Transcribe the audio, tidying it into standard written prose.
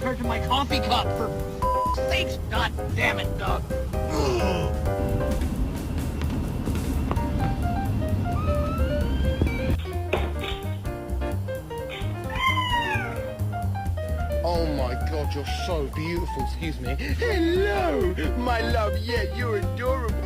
compared to my coffee cup, for sakes. God damn it, Doug. Oh my God, you're so beautiful. Excuse me. Hello, my love. Yeah, you're adorable.